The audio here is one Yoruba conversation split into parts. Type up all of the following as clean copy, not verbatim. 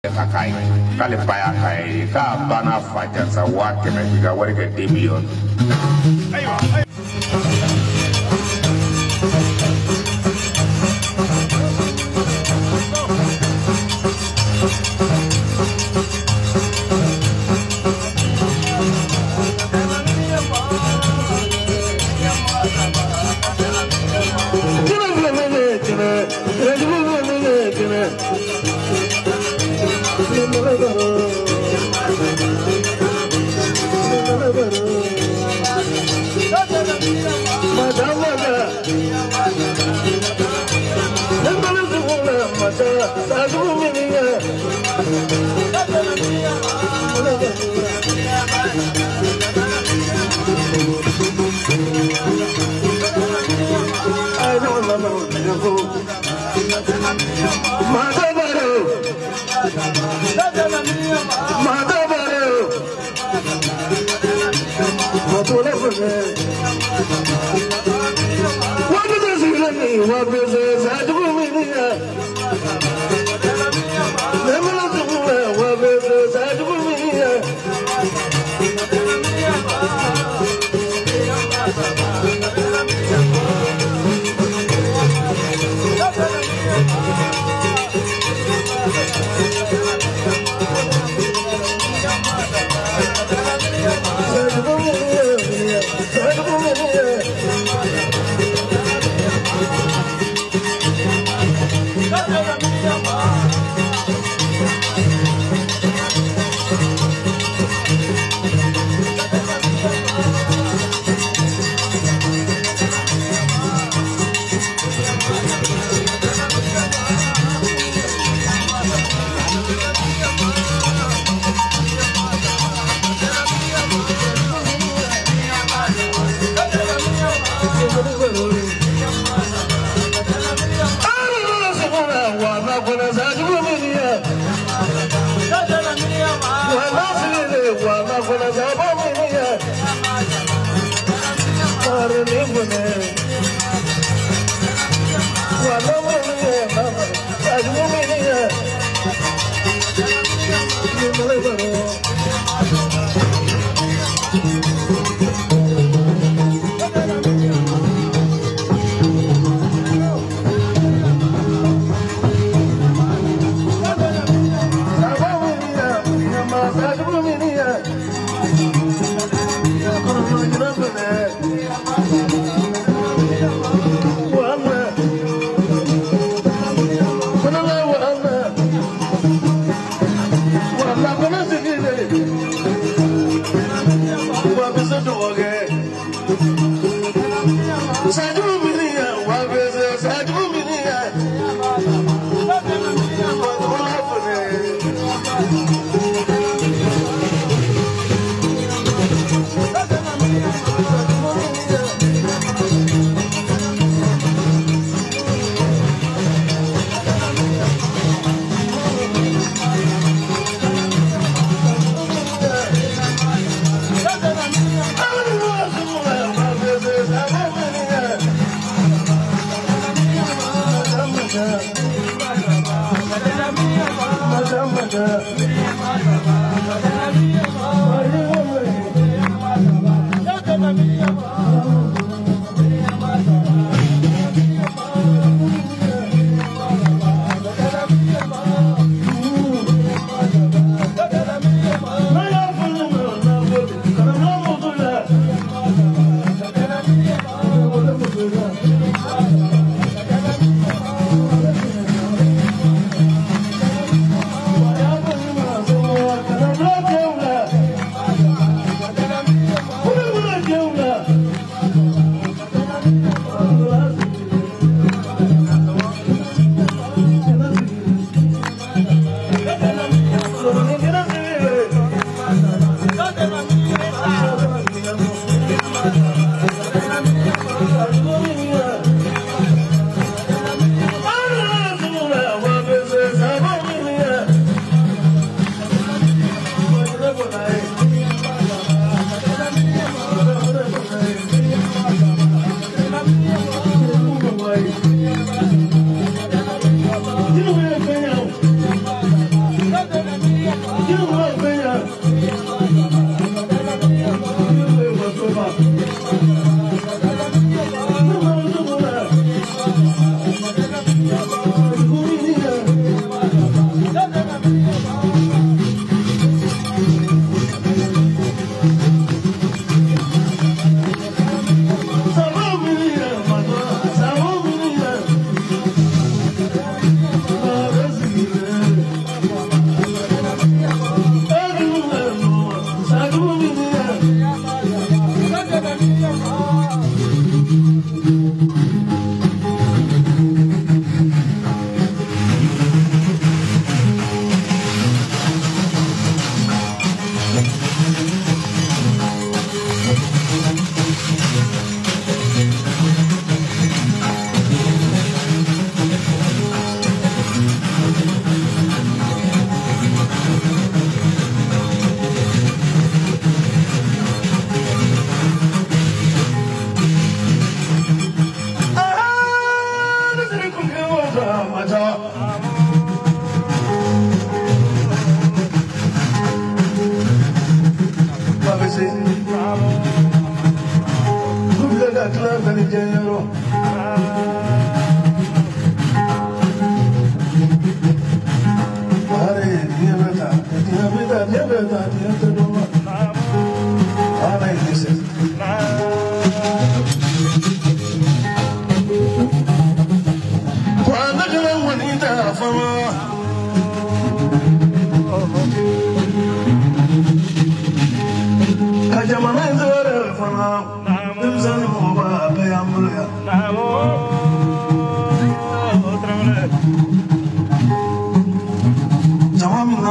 Kakai, Kalipaya Kai, Kabana Fighters are working and you got what a billion.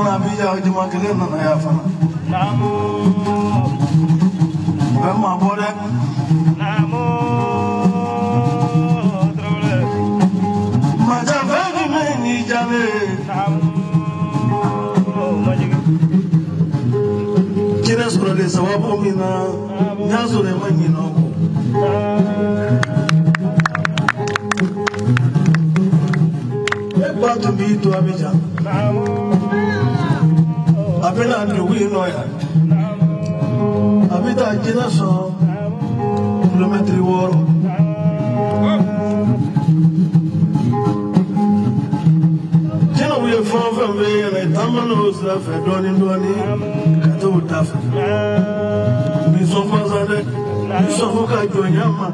nana bija juma kelen nana ya fana ma bore ma jave ni me ni jave kina sura de sababu mina nyazure manyino to be to Abidjan. Abena and we know ya. Abida Jinaso, kilometri war. Jena we are from where a Tamanos left a Donny Kato Taff. Miss Ofazade, Sofoka Joyama.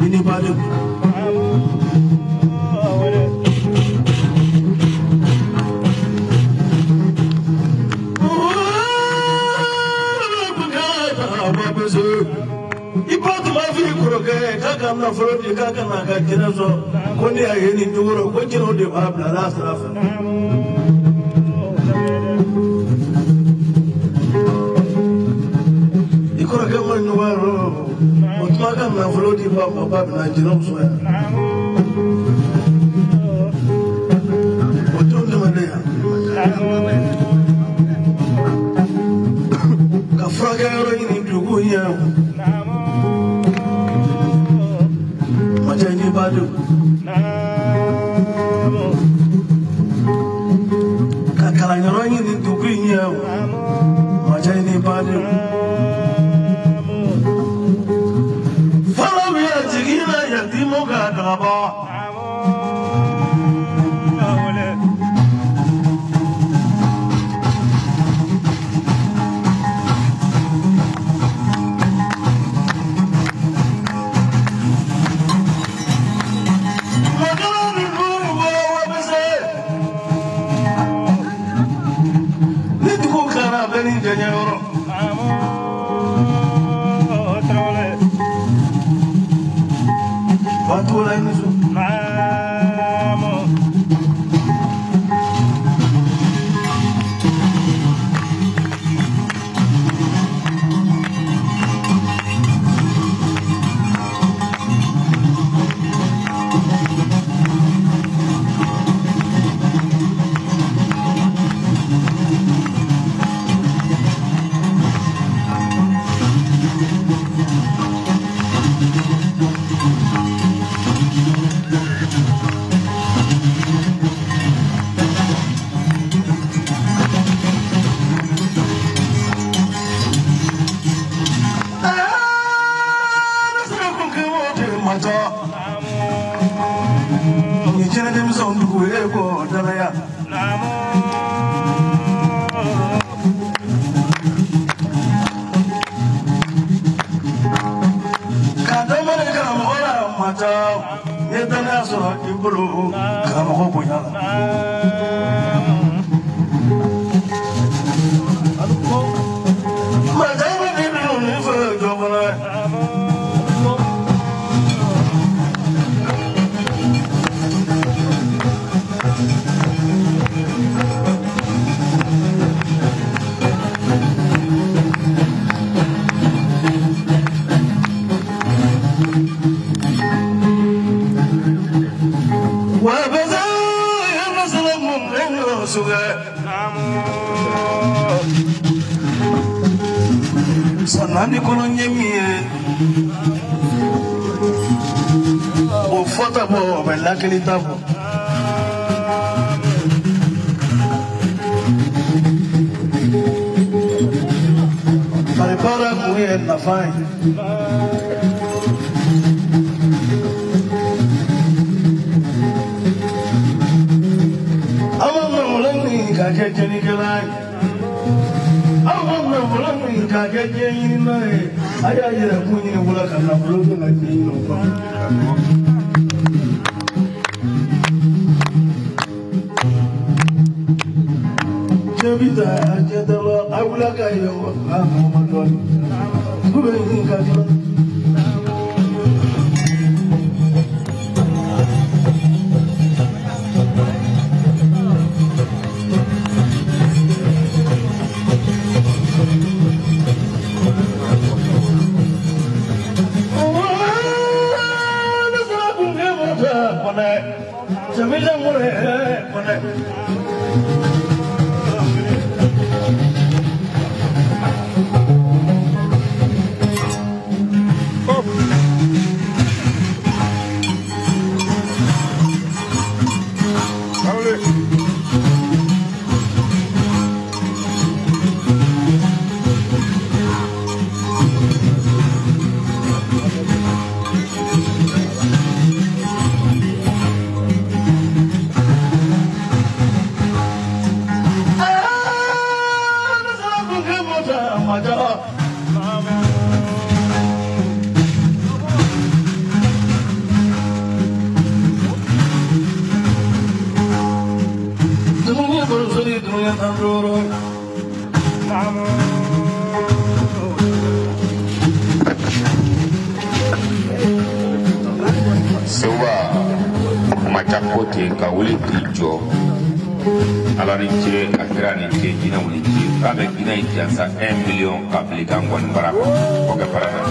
Anybody? Kaka na frodi kaka na kakina so koni ya yeni nduro kwa kino de babla la strafa ikora kama nwaro otmaka na frodi baba na jino so ya otonde madea kafraga yoro yini ndugu ya Majani badu, kakalanya rangi ni tukunya. Majani badu, follow me at Jigina Yatimoga Daba. Sanani kono nyemie o fota bo bella che li tavo prepara mujer na fai amam mulani ka ke ni kelai amam mulani ka ke ni mai aya ira kuni ni bula kana bulu na ni no Jabita jadala awla ka yo Muhammad kubeni ka Macapote ka wuli tijo ala ni ce akira ni ce jina wuli ce kaga jina ijansa 1 million kaplikan gon barako ko ga parana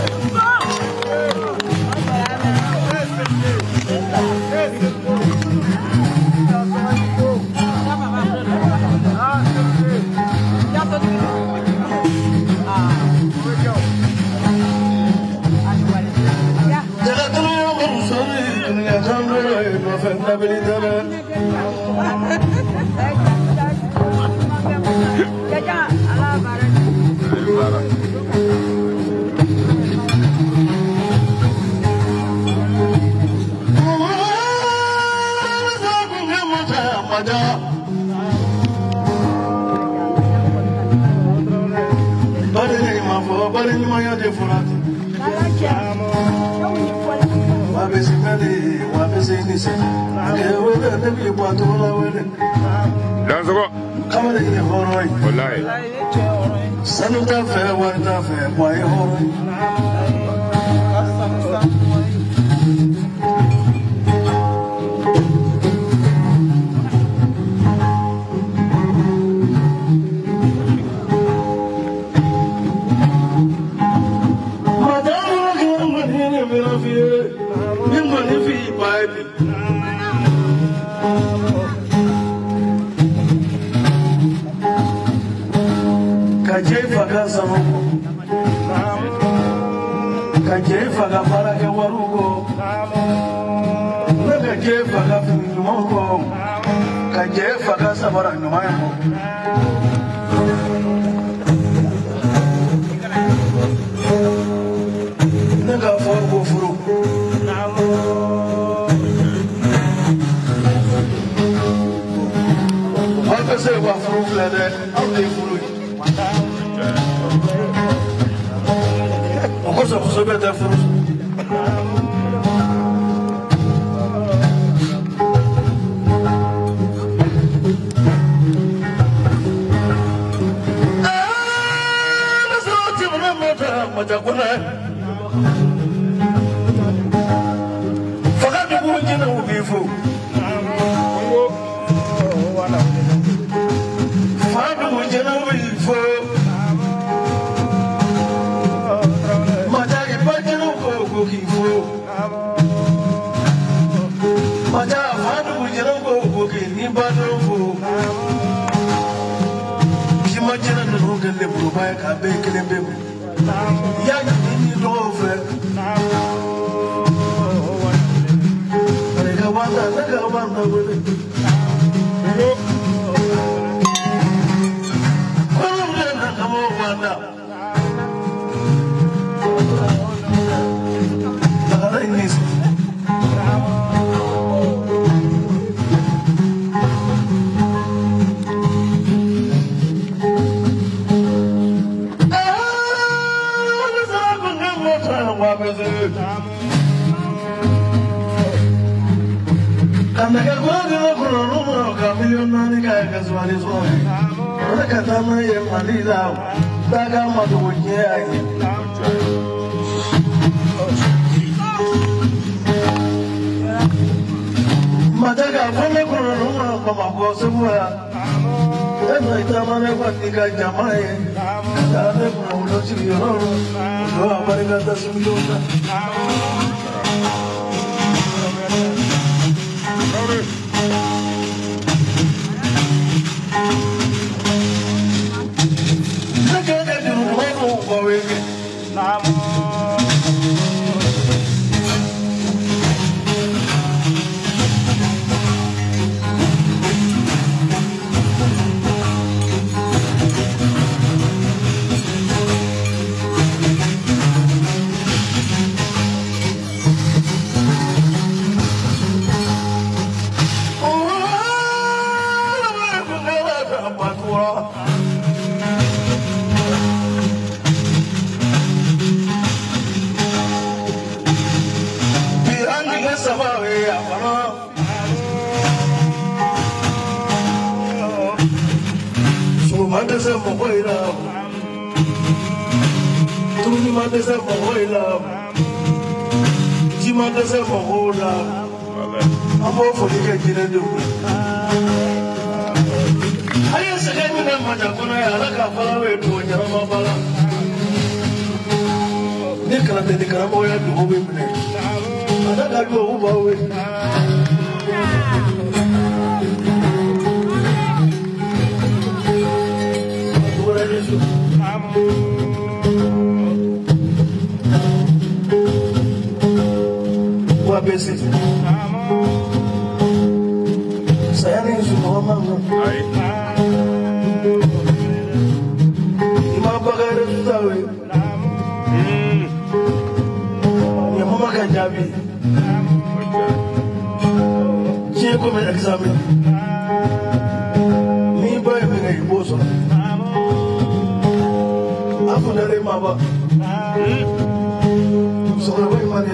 Sura. Behind the Samaria, so Mother said, Mohoila. Tuni Mother said, Mohoila. Jimata said, Mohola. I'm all for the getting. I just said, I'm not going to follow it to your mother. Nicola, the Nicaramoya to women. I don't go over it. What I just what business? Saying is no man. Ima bagare tutawe. Ya mama kajabi. Je ko me examen. Ni boy me ngai boso. Afu dare mama. So boy mane.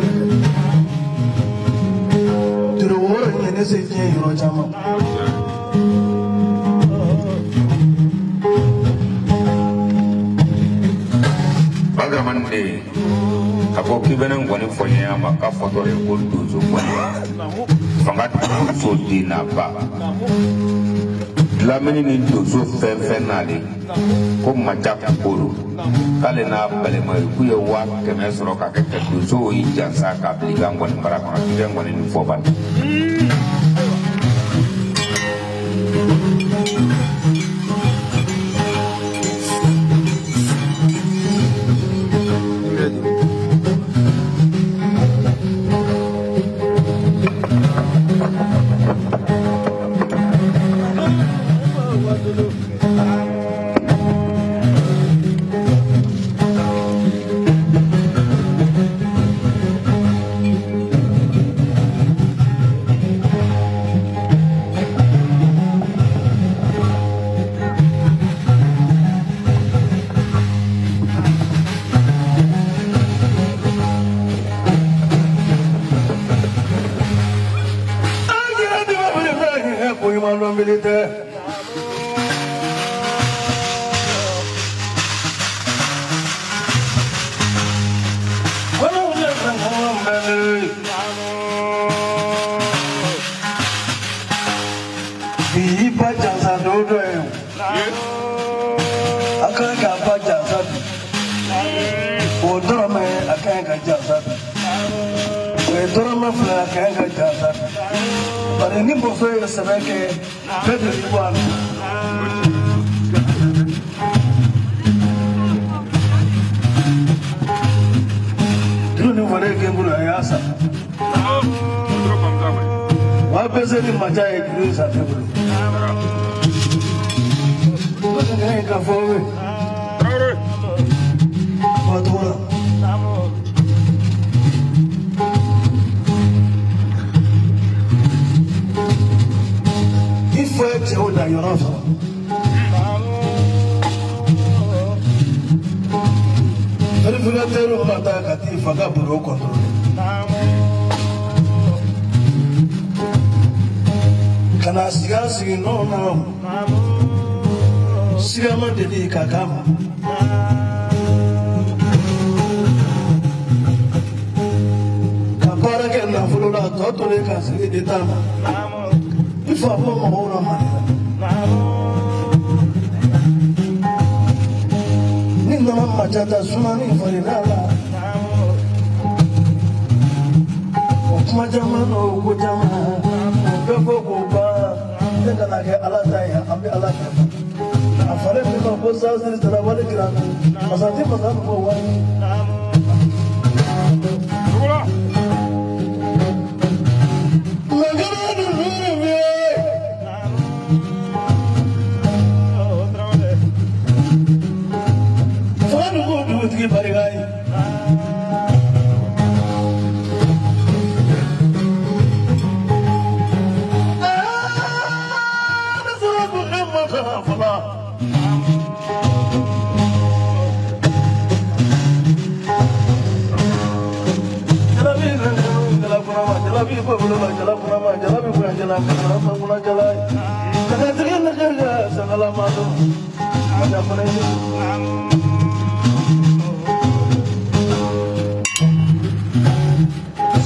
Tiro wora ni ne se je yoro chama. Bagamande ako kibenen ngoni fonya maka foto e gondo zo fonya fanga so dina ba la menini do so fenale ko maja koro kale na bale mai ku ye wa keme soro ka ke do so yi jansa ka bliga ngoni bara ko ke ngoni ni foban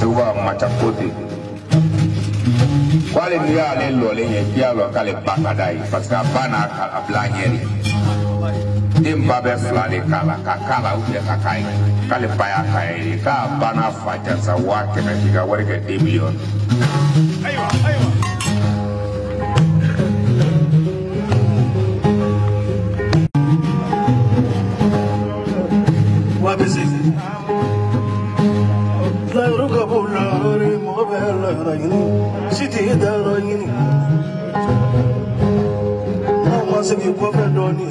Suba machakote wale ni ale lole nye dialo kale bakadai parce que bana ka blanyeri demba be flale kala uje kakai kale paya kai ka bana faja za wake na kiga warga 2 million aywa wabisi la ruka bola ri mo bela rayini siti da rayini na mase bi ko fe doni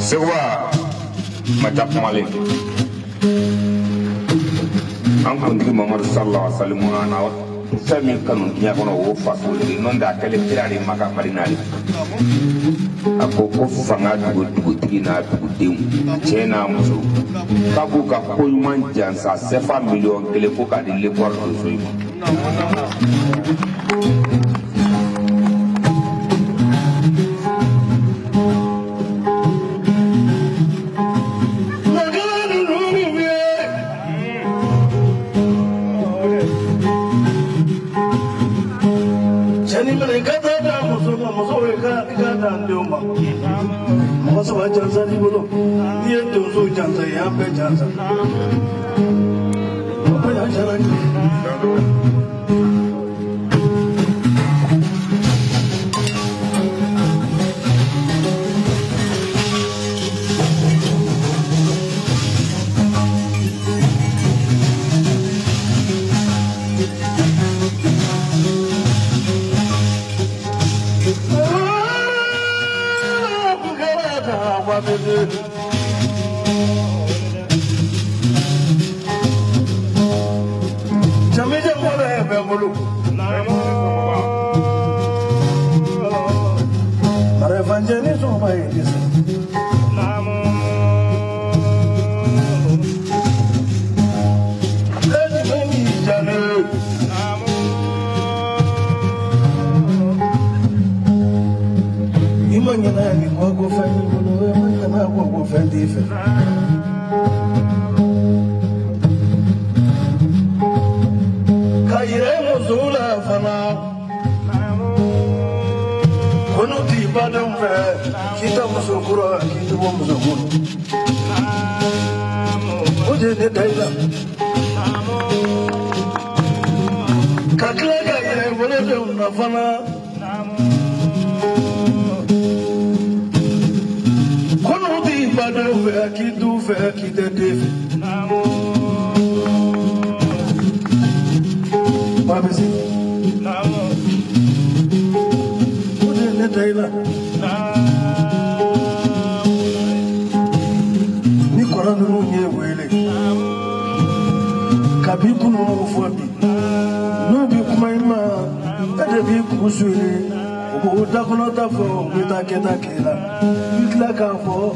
Sewa macam malik an kuntigi Muhammadu sallallahu alaihi wasallam ana fami kanu nya kono wo fasuli non da kale tirari maka marinali akoko fanga dugu tigina dugu dem chena muso kabu ka koyman jansa sefa million kele ko ka dile por do soyma Masalah jansa di bulu, dia tuh jansa yang berjansa. Apa yang cara ini? Jamil jamole bengulu. Mare vanjeni sobai dise. Leni jale. Imanya na ni kwa fani bulu, imanya na kwa fani ife. Zula fana kono ti badam fe kita musukura kita musukura oje ne daila kakla ga ye wala de na fana kono ti badam fe kitu fe kitete Babisi, udah nedailah. Ni koran dulu ni wele. Kabi kuno fuabi. Nubi kumaima, ada bi kusuri. Ubu utakuna tafo, kita kela. Kita kafo.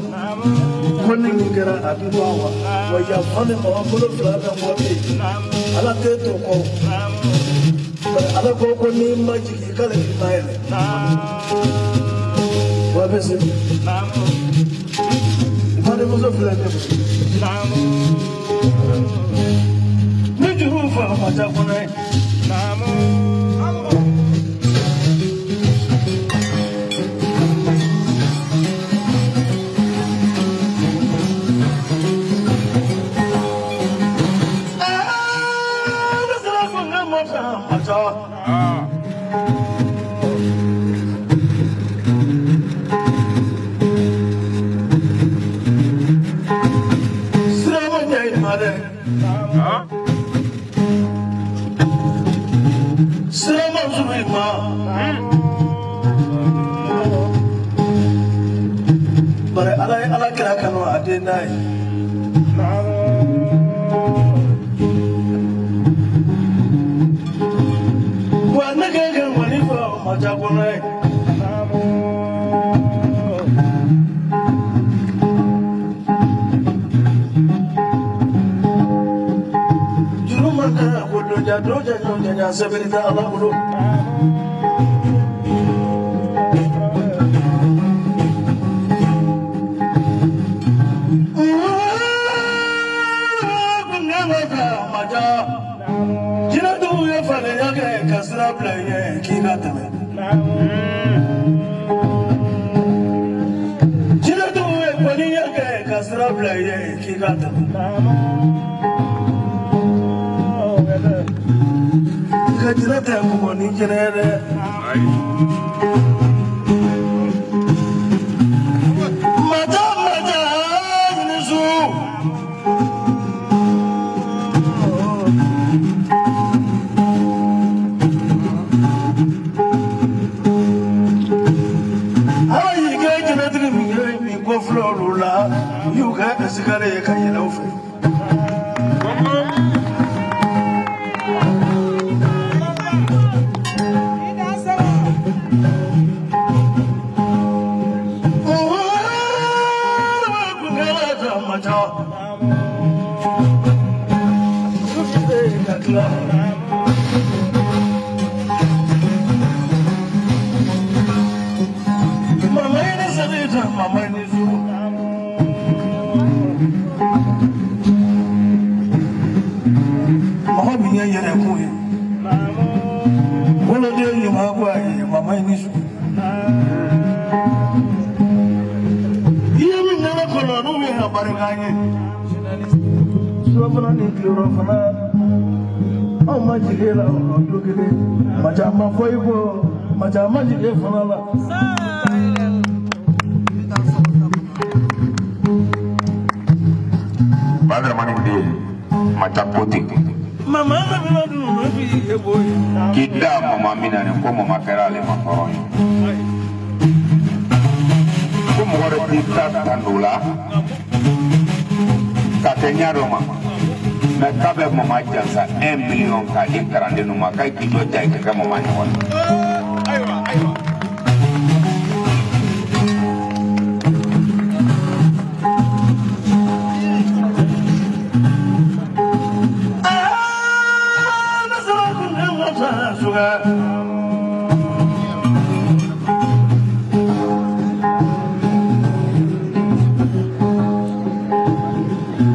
Koni ngera abi bawa. Wajah fane bawa kulo flata fuabi. Ala teto ko. Ala ko ni majiki kale kitayele wabese ipade muzo fulani ni jufa mata kunai bare ala kira kanu adena wa naga ga wani fa maja kona jurumana kodo doja sabirita Allah bulu Kita mama mina ni ko mama kera le makoro ko mo wara kita tandula katenya roma na kabe mama jansa 1 million ka ikrande no makai ki do tay ka mama ni won aywa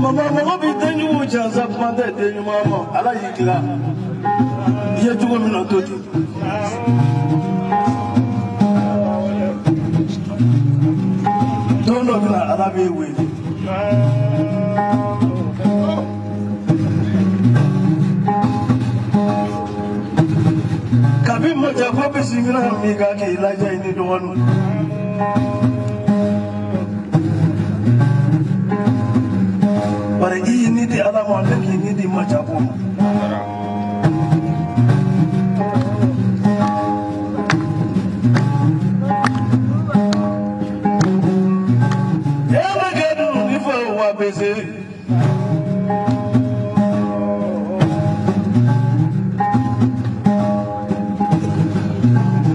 Mama bi tenyu chanza pande tenyu mama ala yikla ye jugo mi no toti dono kla ala be we kabi moja ko be singira mi ga ke ilaja ini donu But he need the other one, he need the much of him. Never get on if I were busy.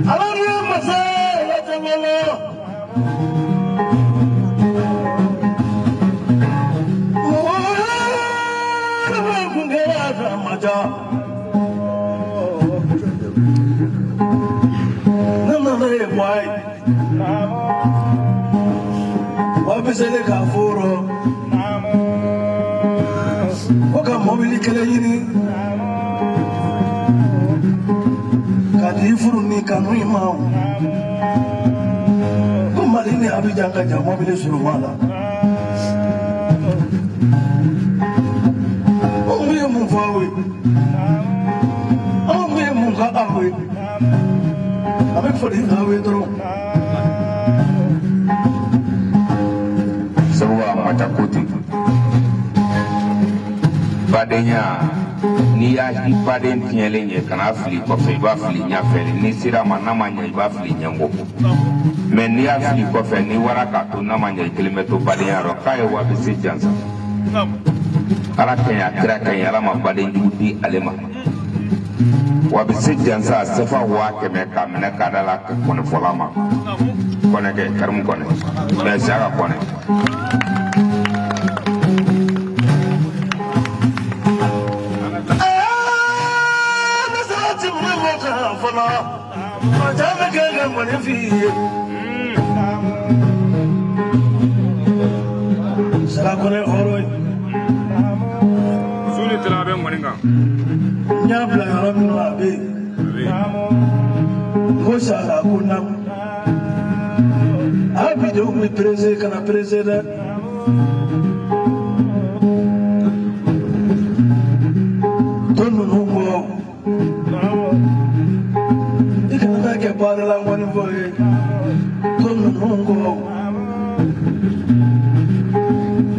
I don't hear myself, let them alone. Wabisele kafuro Oka mobili kele yini Kadi furu ni kanu imam Kumali ni Abidjan kaja mobili surumala Ombiye mumfawe Ombiye mumka ahwe Amek fodi hawe dro Sebuah mata kuti Badenya ni ya i baden tiɲɛlen ye kana fili kɔfɛ i b'a fili ɲɛfɛ ni sera ma n'a ma ɲɛ i b'a fili ɲɛngo mais n'i y'a fili kɔfɛ ni wara k'a to n'a ma ɲɛ i kelen bɛ to badenya rɔ k'a ye wa bɛ se jansa ala ka ɲi a kira ka ɲi ala ma baden jugu di ale ma wa bɛ se jansa sefa 100 k'a minɛ k'a da la kɔnɛfɔla ma kɔnɛ kɛ karimu kɔnɛ mais c'est ka kɔnɛ Sera kone horoi. Suli telabe moringa. Nyabla yoromi wabe. Ngosha la kunam. Abi de umi preze kana prezeda. Tonu nungo. Ikana ke parla wani boy. Tonu nungo.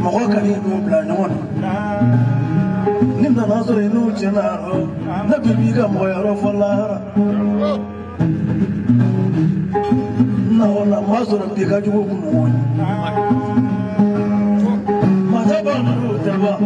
Mɔgɔ ka ni n'u bila ɲɔgɔn na ni nana sɔrɔ i n'u tiɲɛna ne bɛ b'i ka mɔgɔyɔrɔ fɔ lahara na wala ma sɔrɔ bi ka jugu kun mɔgɔ ye masa b'a ninnu tɛ ban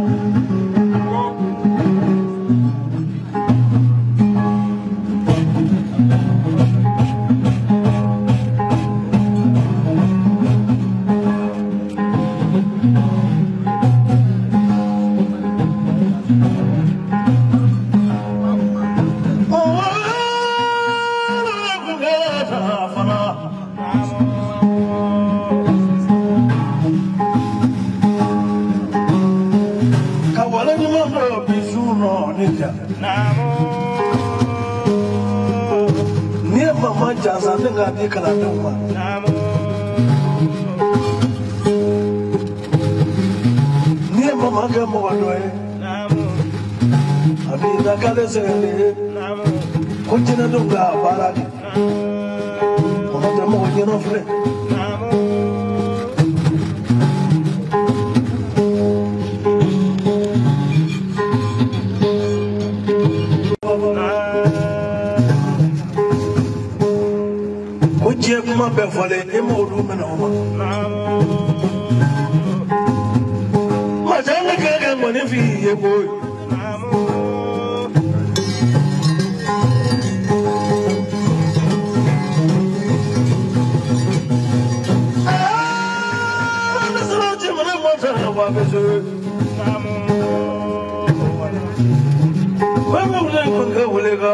ni mama jansa ne ka di kalandenw ma ni mama kɛ mɔgɔ dɔ ye a b'i da k'ale sɛgɛnnen ye ko jinɛdenw ka baara kɛ mɔgɔ tɛ mɔgɔ ɲɛna filɛ diɲɛ kuma bɛɛ fɔlen e m'olu minɛ o ma masa ne kɛ ka ŋɔni f'i ye koyi ne sera jamana ma fɛn wa bɛ se fɛn bɛ wuli ko n ka wuli ka